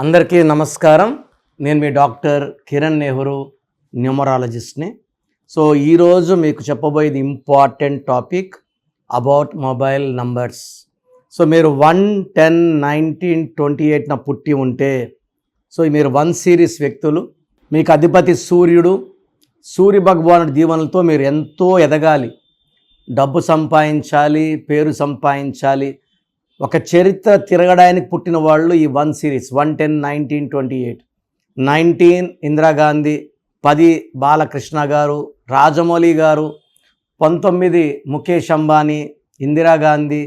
అందరికీ నమస్కారం. నేను మీ డాక్టర్ కిరణ్ నెహ్రూ, న్యూమరాలజిస్ట్ని. సో ఈరోజు మీకు చెప్పబోయేది important topic about mobile numbers. So మీరు 1, 10, 19, 28న పుట్టి ఉంటే మీరు 1 సిరీస్ వ్యక్తులు. మీకు అధిపతి సూర్యుడు, సూర్య భగవానుడి దీవెనలతో మీరు ఎంతో ఎదగాలి, డబ్బు సంపాదించాలి, పేరు సంపాదించాలి, ఒక చరిత్ర తిరగడానికి పుట్టిన వాళ్ళు ఈ 1 సిరీస్ 1, 10, 19, 28. 19 ఇందిరాగాంధీ, 10 బాలకృష్ణ గారు, రాజమౌళి గారు, 19 ముఖేష్ అంబానీ, ఇందిరాగాంధీ,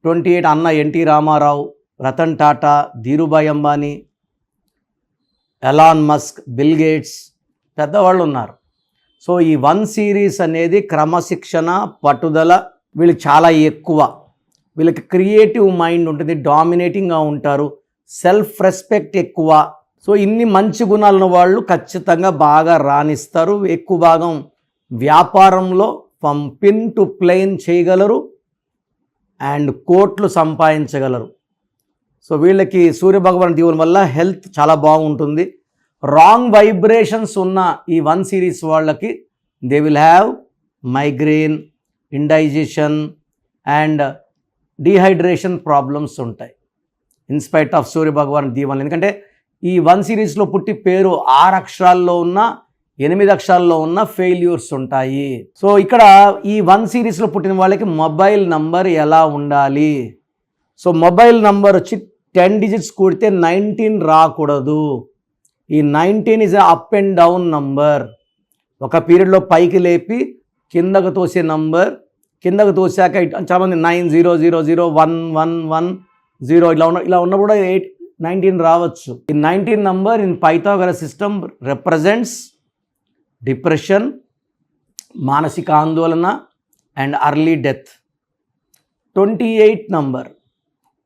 28 అన్న NT Ramarao, Ratan Tata, Dhirubhai Ambani, Elon Musk, bill gates, పెద్దవాళ్ళు ఉన్నారు. సో ఈ 1 సిరీస్ అనేది క్రమశిక్షణ, పట్టుదల వీళ్ళకి చాలా ఎక్కువ. వీళ్ళకి క్రియేటివ్ మైండ్ ఉంటుంది, డామినేటింగ్గా ఉంటారు, సెల్ఫ్ రెస్పెక్ట్ ఎక్కువ. సో ఇన్ని మంచి గుణాలను వాళ్ళు ఖచ్చితంగా బాగా రాణిస్తారు. ఎక్కువ భాగం వ్యాపారంలో ఫ్రమ్ పిన్ టు ప్లేన్ చేయగలరు అండ్ కోట్లు సంపాదించగలరు. సో వీళ్ళకి సూర్యభగవాన్ దీవెన వల్ల హెల్త్ చాలా బాగుంటుంది. రాంగ్ వైబ్రేషన్స్ ఉన్న ఈ 1 సిరీస్ వాళ్ళకి they will have migraine, indigestion and dehydration problems ఉంటాయి ఇన్స్పైట్ ఆఫ్ సూర్య భగవాన్ దీవెనలు. ఎందుకంటే ఈ 1 సిరీస్లో పుట్టి పేరు 6 అక్షరాల్లో ఉన్న, 8 అక్షరాల్లో ఉన్న ఫెయిల్యూర్స్ ఉంటాయి. సో ఇక్కడ ఈ 1 సిరీస్లో పుట్టిన వాళ్ళకి మొబైల్ నంబర్ ఎలా ఉండాలి? సో మొబైల్ నంబర్ వచ్చి 10 డిజిట్స్ కూడితే 19 రాకూడదు. ఈ 19 is up and down number. ఒక పీరియడ్లో పైకి లేపి కిందకు తోసే నంబర్, కిందకు తోసాక చాలామంది 90011110 ఇలా ఉన్నప్పుడు 19 రావచ్చు. ఈ 19 number in Pythagoras system represents depression, మానసిక ఆందోళన and early death. 28 number,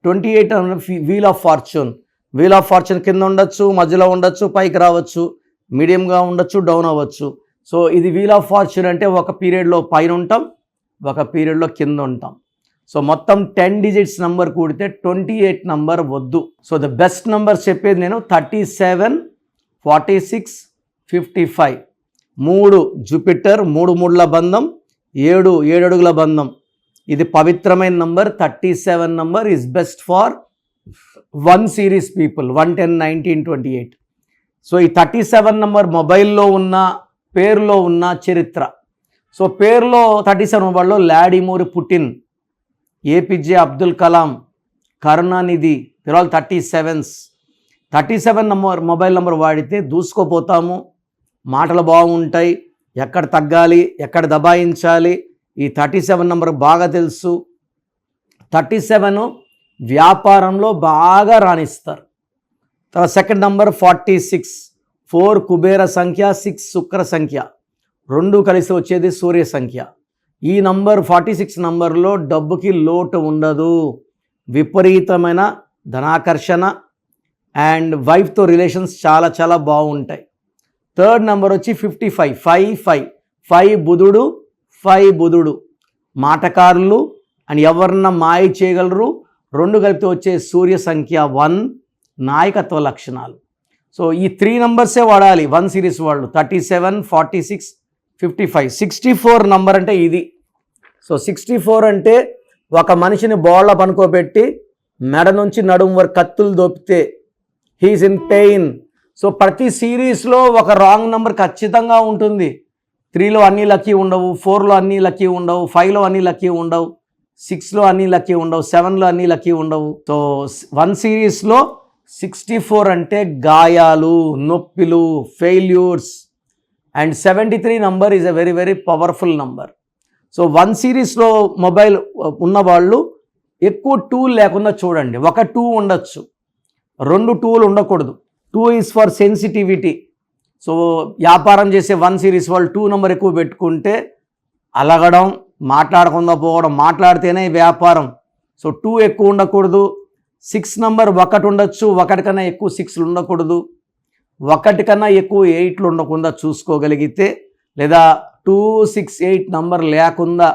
28 wheel of fortune. Wheel of fortune కింద ఉండొచ్చు, మధ్యలో ఉండొచ్చు, పైకి రావచ్చు, మీడియంగా ఉండొచ్చు, డౌన్ అవ్వచ్చు. సో ఇది వీల్ ఆఫ్ ఫార్చ్యూన్ అంటే ఒక పీరియడ్లో పైన ఉంటాం, ఒక పీరియడ్లో కింద ఉంటాం. సో మొత్తం 10 డిజిట్స్ నంబర్ కూడితే 28 నంబర్ వద్దు. సో ద బెస్ట్ నంబర్స్ చెప్పేది నేను 37, 46, 55. 3 జూపిటర్, 3 మూడుల బంధం, 7 అడుగుల బంధం. ఇది పవిత్రమైన number. 37 number is best for 1 series people, 1, 10, 19, 28. So ఈ 37 నంబర్ మొబైల్లో ఉన్న, పేరులో ఉన్న చరిత్ర. సో పేరులో 37 వాళ్ళు Vladimir Putin, APJ Abdul Kalam, Karunanidhi, they're all 37s. 37 number mobile number వాడితే దూసుకోపోతాము, మాటలు బాగుంటాయి, ఎక్కడ తగ్గాలి, ఎక్కడ దబాయించాలి ఈ 37 నంబర్ బాగా తెలుసు. 37 వ్యాపారంలో బాగా రాణిస్తారు. తర్వాత సెకండ్ నంబర్ 46, 4 కుబేర సంఖ్య, 6 శుక్ర సంఖ్య, 2 కలిసి వచ్చేది సూర్య సంఖ్య. ఈ నంబర్ 46 నంబర్లో డబ్బుకి లోటు ఉండదు, విపరీతమైన ధనాకర్షణ అండ్ వైఫ్తో రిలేషన్స్ చాలా చాలా బాగుంటాయి. థర్డ్ నంబర్ వచ్చి 55, 5 బుధుడు, 5 బుధుడు, మాటకారులు అండ్ ఎవరన్నా మాయ చేయగలరు. 2 కలిపితే వచ్చే సూర్య సంఖ్య 1, నాయకత్వ లక్షణాలు. సో ఈ 3 నంబర్సే వాడాలి 1 సిరీస్ వాళ్ళు, 37, 46, 55. 64 నంబర్ అంటే ఇది. సో 64 అంటే ఒక మనిషిని బోళ్ళ పనుకోబెట్టి మెడ నుంచి నడుము వరకు కత్తులు దొప్పితే హీఈస్ ఇన్ పెయిన్. సో ప్రతి సిరీస్లో ఒక రాంగ్ నంబర్ ఖచ్చితంగా ఉంటుంది. 3లో అన్నీ లక్కీ ఉండవు, 4లో అన్నీ లక్కీ ఉండవు, 5లో అన్నీ లక్కీ ఉండవు, 6లో అన్నీ లక్కీ ఉండవు, 7లో అన్నీ లక్కీ ఉండవు. సో 1 సిరీస్లో 64 అంటే గాయాలు, నొప్పిలు, failures. And 73 number is a very very powerful number. So 1 సిరీస్లో మొబైల్ ఉన్నవాళ్ళు ఎక్కువ 2 లేకుండా చూడండి. ఒక 2 ఉండొచ్చు, 2 2లు ఉండకూడదు. 2 ఈజ్ ఫర్ సెన్సిటివిటీ. సో వ్యాపారం చేసే 1 సిరీస్ వాళ్ళు 2 నంబర్ ఎక్కువ పెట్టుకుంటే అలగడం, మాట్లాడకుండా పోవడం, మాట్లాడితేనే వ్యాపారం. సో 2 ఎక్కువ ఉండకూడదు. 6 నంబర్ 1 ఉండొచ్చు, 1 కన్నా ఎక్కువ 6లు ఉండకూడదు. 1 కన్నా ఎక్కువ 8లు ఉండకుండా చూసుకోగలిగితే, లేదా 2, 6, 8 నంబర్ లేకుండా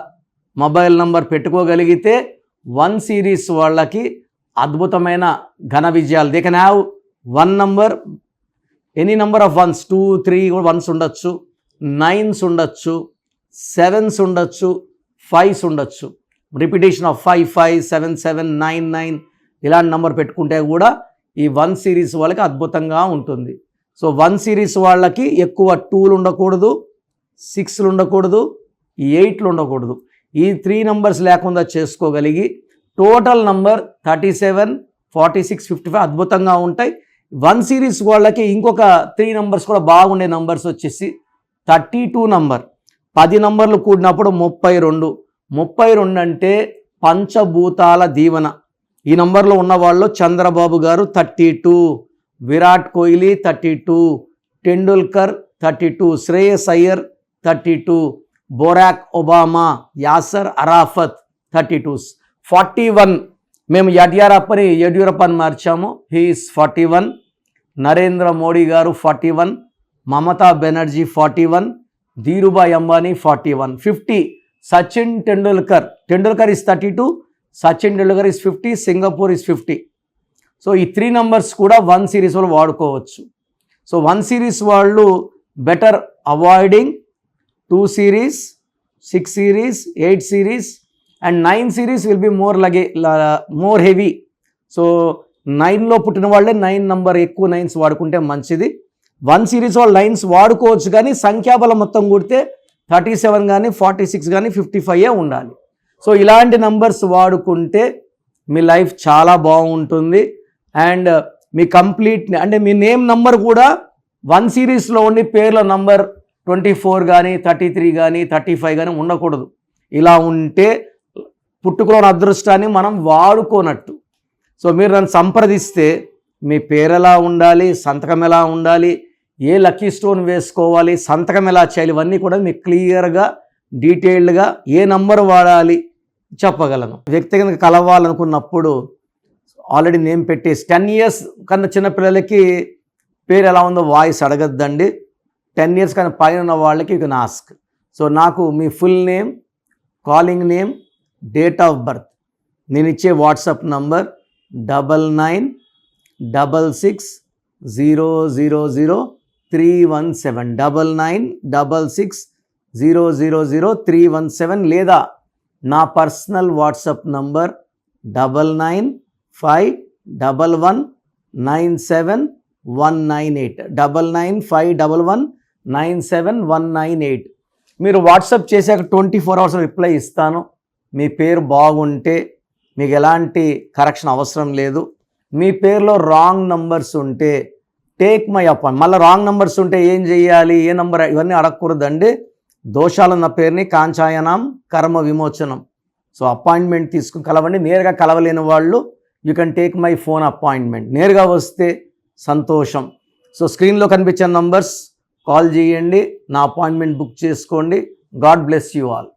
మొబైల్ నంబర్ పెట్టుకోగలిగితే 1 సిరీస్ వాళ్ళకి అద్భుతమైన ఘన విజయాలు. They can have 1 number, any number of once, 2, 3 once ఉండొచ్చు, 9s ఉండొచ్చు, 7s ఉండొచ్చు, 5s ఉండొచ్చు. రిపిటేషన్ ఆఫ్ 5, 5, 7, 7, 9, 9 ఇలాంటి నెంబర్ పెట్టుకుంటే కూడా ఈ 1 సిరీస్ వాళ్ళకి అద్భుతంగా ఉంటుంది. సో 1 సిరీస్ వాళ్ళకి ఎక్కువ 2లు ఉండకూడదు, 6లు ఉండకూడదు, 8లు ఉండకూడదు. ఈ 3 నంబర్స్ లేకుండా చేసుకోగలిగి టోటల్ నంబర్ 37, 46, 55 అద్భుతంగా ఉంటాయి. 1 సిరీస్ వాళ్ళకి ఇంకొక 3 నంబర్స్ కూడా బాగుండే నంబర్స్ వచ్చేసి 32 నంబర్, 10 నంబర్లు కూడినప్పుడు 32. 32 అంటే పంచభూతాల దీవెన. ఈ నంబర్లో ఉన్నవాళ్ళు చంద్రబాబు గారు 32, విరాట్ కోహ్లీ 32, టెండూల్కర్ 32, శ్రేయస్ అయ్యర్ 32, బొరాక్ ఒబామా, యాసర్ అరాఫత్ 32. 41 మేము యడ్యూరప్ప అని మార్చాము, హీఈస్ 41. నరేంద్ర మోడీ గారు 41, Mamata Banerjee 41, Dhirubhai Ambani 41. 50 Sachin Tendulkar is 32, Sachin Tendulkar is 50, Singapore is 50. So ఈ 3 నంబర్స్ కూడా 1 సిరీస్ వాళ్ళు వాడుకోవచ్చు. సో 1 సిరీస్ వాళ్ళు better avoiding 2 series, 6 series, 8 series and 9 series will be more heavy. So 9లో పుట్టిన వాళ్ళే 9 నంబర్ ఎక్కువ 9s వాడుకుంటే మంచిది. 1 సిరీస్ వాళ్ళు 9s వాడుకోవచ్చు, కానీ సంఖ్యాబలం మొత్తం కూడితే 37 కానీ 46 కానీ 55 ఉండాలి. సో ఇలాంటి నంబర్స్ వాడుకుంటే మీ లైఫ్ చాలా బాగుంటుంది. అండ్ మీ కంప్లీట్ అంటే మీ నేమ్ నంబర్ కూడా 1 సిరీస్లో ఉండి పేర్ల నంబర్ 24 కానీ 33 కానీ 35 కానీ ఉండకూడదు. ఇలా ఉంటే పుట్టుకలోని అదృష్టాన్ని మనం వాడుకోనట్టు. సో మీరు నన్ను సంప్రదిస్తే మీ పేరు ఎలా ఉండాలి, సంతకం ఎలా ఉండాలి, ఏ లక్కీ స్టోన్ వేసుకోవాలి, సంతకం ఎలా చేయాలి, ఇవన్నీ కూడా మీకు క్లియర్గా డీటెయిల్డ్గా ఏ నంబర్ వాడాలి చెప్పగలను. వ్యక్తిగతంగా కలవాలనుకున్నప్పుడు ఆల్రెడీ నేమ్ పెట్టేసి 10 years కన్నా చిన్నపిల్లలకి పేరు ఎలా ఉందో వాయిస్ అడగద్దండి. 10 years కన్నా పైన ఉన్న వాళ్ళకి యూ కెన్ ఆస్క్. సో నాకు మీ full name, calling name, date of birth, నేను ఇచ్చే వాట్సాప్ నంబర్ 9966000317 9966000317 లేదా నా పర్సనల్ వాట్సాప్ నంబర్ 9951197198 9951197198. మీరు వాట్సాప్ చేశాక 24 hours రిప్లై ఇస్తాను. మీ పేరు బాగుంటే మీకు ఎలాంటి కరెక్షన్ అవసరం లేదు. మీ పేరులో రాంగ్ నంబర్స్ ఉంటే టేక్ మై అపాయింట్మెంట్. మళ్ళీ రాంగ్ నంబర్స్ ఉంటే ఏం చేయాలి, ఏ నంబర్, ఇవన్నీ అడగకూడదండి. దోషాలున్న పేరుని కాంచాయనం కర్మ విమోచనం. సో అపాయింట్మెంట్ తీసుకుని కలవండి. నేరుగా కలవలేని వాళ్ళు you can take my phone appointment. నేరుగా వస్తే సంతోషం. సో స్క్రీన్లో కనిపించే నంబర్స్ కాల్ చేయండి, నా అపాయింట్మెంట్ బుక్ చేసుకోండి. God bless you all.